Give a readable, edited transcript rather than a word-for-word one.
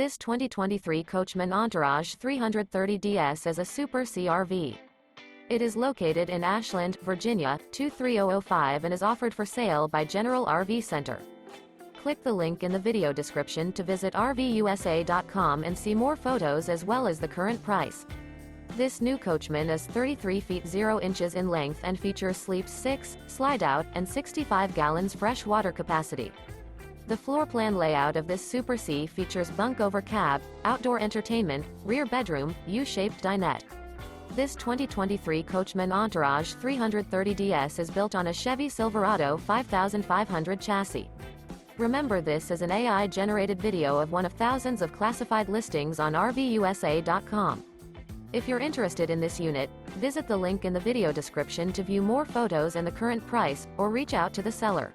This 2023 Coachmen Entourage 330DS is a Super CRV. It is located in Ashland, Virginia, 23005 and is offered for sale by General RV Center. Click the link in the video description to visit RVUSA.com and see more photos as well as the current price. This new Coachmen is 33 feet 0 inches in length and features sleeps 6, slide-out, and 65 gallons fresh water capacity. The floor plan layout of this Super C features bunk over cab, outdoor entertainment, rear bedroom, U-shaped dinette. This 2023 Coachmen Entourage 330DS is built on a Chevy Silverado 5500 chassis. Remember, this is an AI-generated video of one of thousands of classified listings on RVUSA.com. If you're interested in this unit, visit the link in the video description to view more photos and the current price, or reach out to the seller.